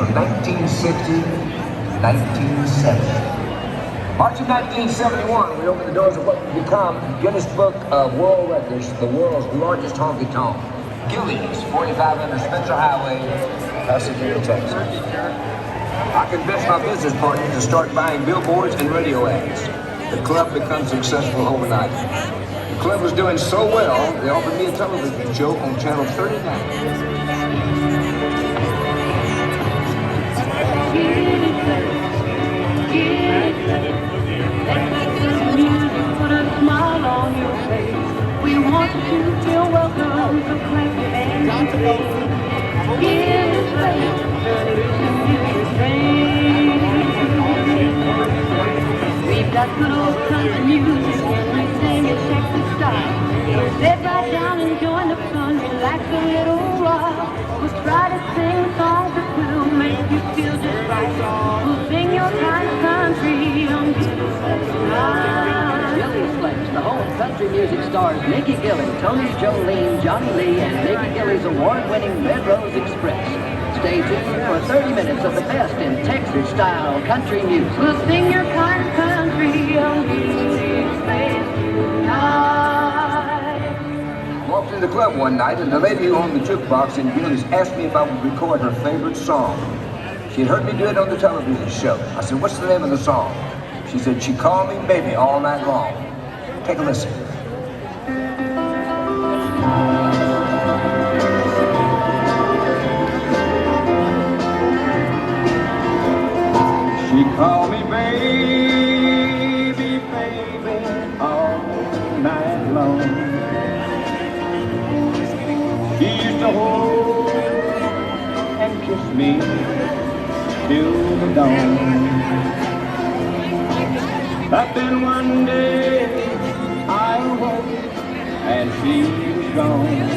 from 1960 to 1970. March of 1971, we opened the doors of what would become Guinness Book of World Records, the world's largest honky-tonk, Gillies, 4500 Spencer Highway, Pasadena, Texas. I convinced my business partners to start buying billboards and radio ads. The club becomes successful overnight. The club was doing so well, they offered me a television show on Channel 39. Put a smile on your face. We want you to feel welcome, so clap your hands and say, give us faith, listen to the train. We've got good old country music, we sing it sexy style. So sit right down and join the fun, relax a little while. We'll try to sing songs that will make you feel just right. We'll sing your kind of country on Gillies Flex, the home of country music stars Mickey Gilley, Tony Jolene, Johnny Lee, and Mickey Gilley's award-winning Red Rose Express. Stay tuned for 30 minutes of the best in Texas-style country music. We'll sing your kind of country on Gillies Express tonight. I walked in the club one night and the lady who owned the jukebox in Gillies asked me if I would record her favorite song. She had heard me do it on the television show. I said, what's the name of the song? She said, she called me baby all night long. Take a listen. She called me baby, baby, all night long. She used to hold and kiss me till the dawn. But then one day I awoke and she was gone.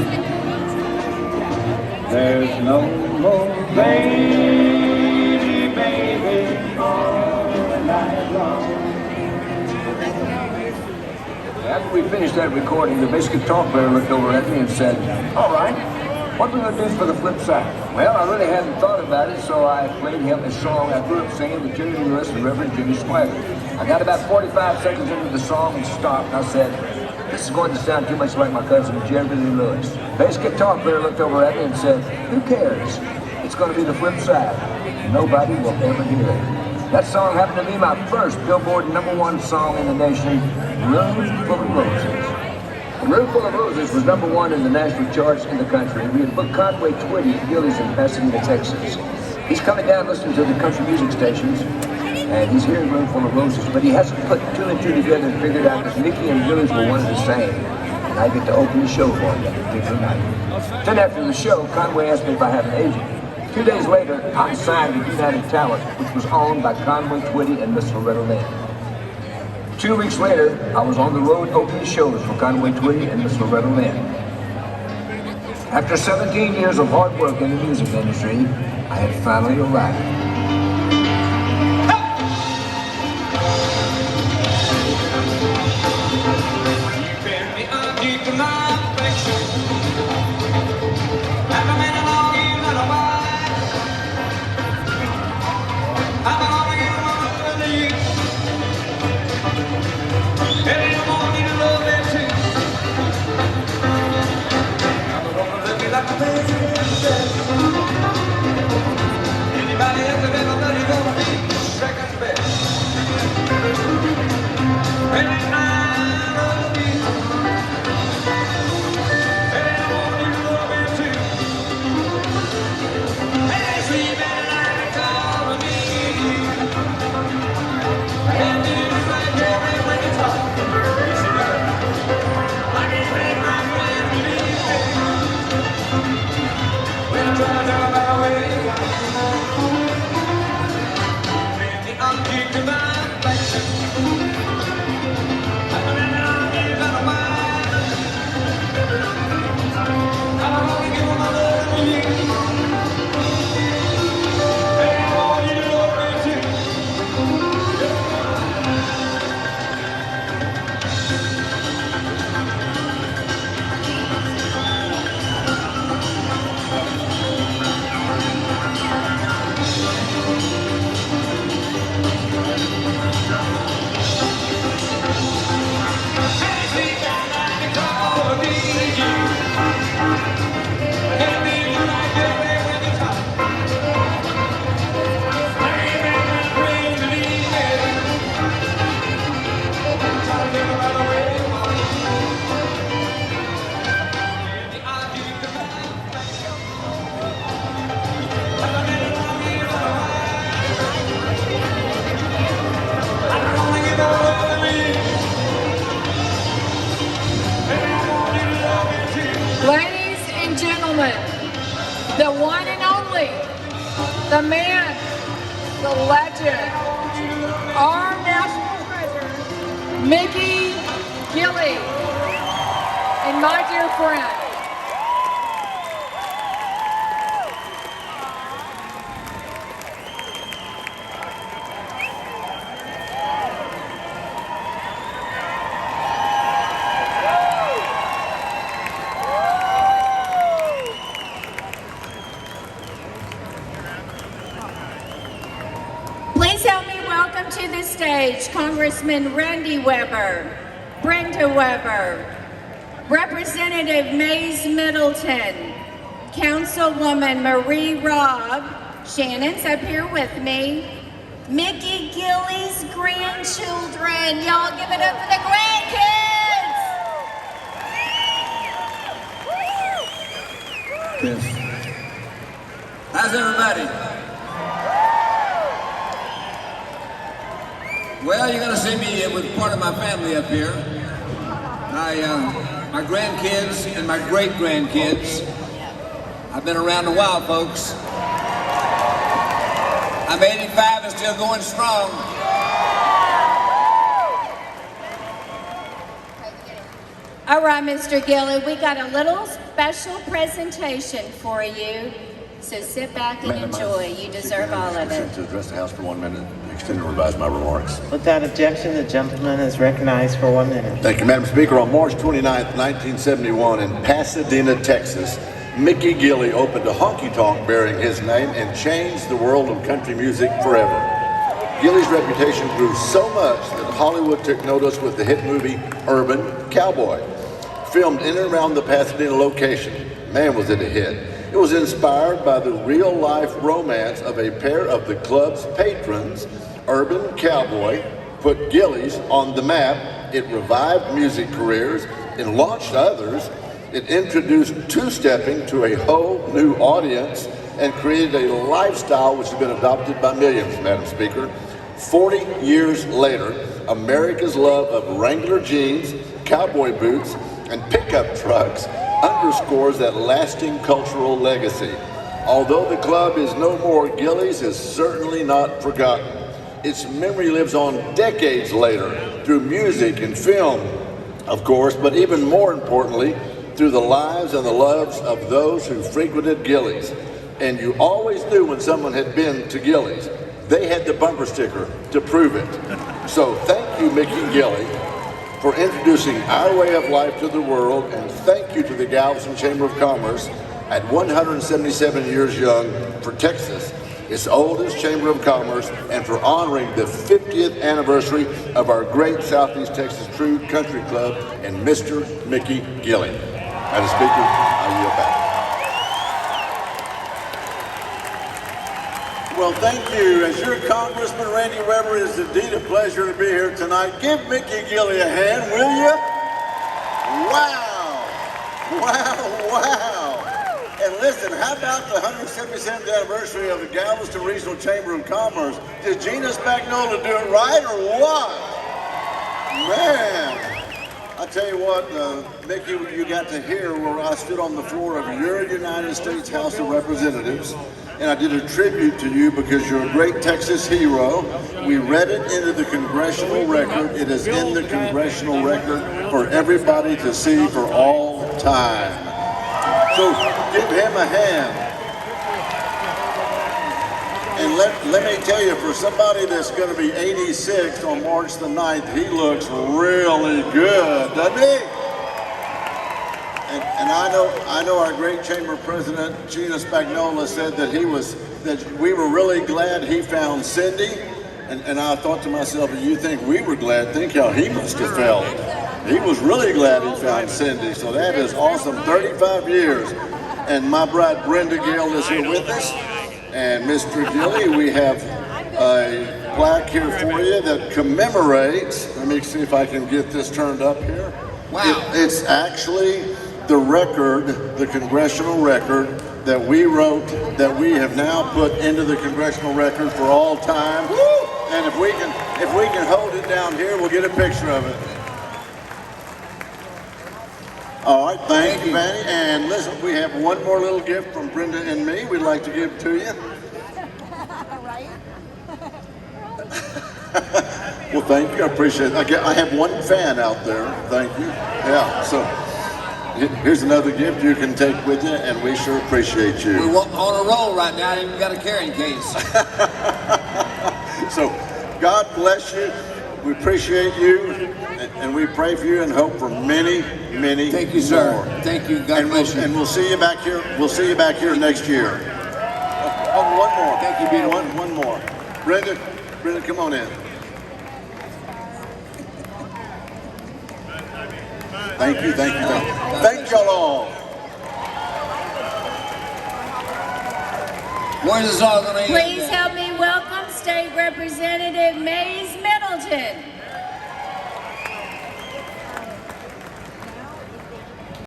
There's no more baby, baby, all night long. After we finished that recording, the bass guitar player looked over at me and said, all right, what are we going to do for the flip side? Well, I really hadn't thought about it, so I played him a song I grew up singing with Jerry Lewis and Reverend Jimmy Swagger. I got about 45 seconds into the song and stopped, and I said, this is going to sound too much like my cousin Jerry Lewis. Bass guitar player looked over at me and said, who cares? It's going to be the flip side. Nobody will ever hear it. That song happened to be my first Billboard #1 song in the nation, Room Full of Roses. The Room Full of Roses was #1 in the national charts in the country. We had booked Conway Twitty at Gillies in Pasadena, Texas. He's coming down listening to the country music stations, and he's hearing Room Full of Roses, but he hasn't put two and two together and figured out that Mickey and Gillies were one and the same. And I get to open the show for him that particular night. Then after the show, Conway asked me if I had an agent. 2 days later, I signed with United Talent, which was owned by Conway Twitty and Miss Loretta Lynn. 2 weeks later, I was on the road opening shows for Conway Twitty and Miss Loretta Lynn. After 17 years of hard work in the music industry, I had finally arrived. Anybody else have ever thought you're gonna be second best? Every night of the week, and I want you to love it too. And they sleep at night and call me. And you find every when you talk. Yes, you do. I can't make my friend believe it. When I'm trying to turn my way. I'm keeping my affection. I'm running on years out of mine. I'm gonna give my love to you. And I want you to love me too. one and only, the man, the legend, our national treasure, Mickey Gilley, and my dear friend. Please help me welcome to the stage Congressman Randy Weber, Brenda Weber, Representative Mays Middleton, Councilwoman Marie Robb, Shannon's up here with me, Mickey Gilley's grandchildren. Y'all give it up for the grandkids! Yes. How's everybody? Well, you're going to see me with part of my family up here. My grandkids and my great-grandkids. I've been around a while, folks. I'm 85 and still going strong. All right, Mr. Gilley, we got a little special presentation for you. So sit back and enjoy. You deserve all of it. To address the House for 1 minute, extend and revise my remarks. Without objection, the gentleman is recognized for 1 minute. Thank you, Madam Speaker. On March 29th, 1971, in Pasadena, Texas, Mickey Gilley opened a honky-tonk bearing his name and changed the world of country music forever. Gilley's reputation grew so much that Hollywood took notice with the hit movie Urban Cowboy. Filmed in and around the Pasadena location, man was it a hit. It was inspired by the real-life romance of a pair of the club's patrons. Urban Cowboy put Gillies on the map. It revived music careers and launched others. It introduced two-stepping to a whole new audience and created a lifestyle which has been adopted by millions, Madam Speaker. 40 years later, America's love of Wrangler jeans, cowboy boots, and pickup trucks underscores that lasting cultural legacy. Although the club is no more, Gillies is certainly not forgotten. Its memory lives on decades later through music and film, of course, but even more importantly, through the lives and the loves of those who frequented Gillies. And you always knew when someone had been to Gillies. They had the bumper sticker to prove it. So thank you, Mickey Gilley, for introducing our way of life to the world, and thank you to the Galveston Chamber of Commerce at 177 years young for Texas, its oldest Chamber of Commerce, and for honoring the 50th anniversary of our great Southeast Texas True Country Club and Mr. Mickey Gilley. Madam Speaker, I yield back. Well, thank you. As your Congressman Randy Weber, it is indeed a pleasure to be here tonight. Give Mickey Gilley a hand, will you? Wow. Wow, wow. And listen, how about the 177th anniversary of the Galveston Regional Chamber of Commerce? Did Gina Spagnola do it right or what? Man. I tell you what, Mickey, you got to hear where I stood on the floor of your United States House of Representatives, and I did a tribute to you because you're a great Texas hero. We read it into the Congressional record. It is in the Congressional record for everybody to see for all time. So give him a hand. And let me tell you, for somebody that's going to be 86 on March the 9th, he looks really good, doesn't he? And I know our great chamber president, Gina Spagnola, said that we were really glad he found Cindy. And I thought to myself, if you think we were glad, think how he must have felt. He was really glad he found Cindy. So that is awesome. 35 years. And my bride Brenda Gale is here with us. And Mr. Gilley, we have a plaque here for you that commemorates, let me see if I can get this turned up here. Wow. It's actually the record, the Congressional record that we wrote, that we have now put into the Congressional record for all time. Woo! And if we can hold it down here, we'll get a picture of it. All right, thank you, Vanny. And listen, we have one more little gift from Brenda and me we'd like to give to you. Right? Well, thank you. I appreciate it. I have one fan out there. Thank you. Yeah, so here's another gift you can take with you, and we sure appreciate you. We're on a roll right now. I even got a carrying case. So, God bless you. We appreciate you, and we pray for you and hope for many, many Thank you, sir. more. Thank you. God bless you. And we'll see you back here. We'll see you back here next year. Oh, one more. Thank you, beautiful. One more. Brenda, come on in. Thank you. Thank y'all all. Where's this all going to end? Please help me welcome State Representative Mays Middleton.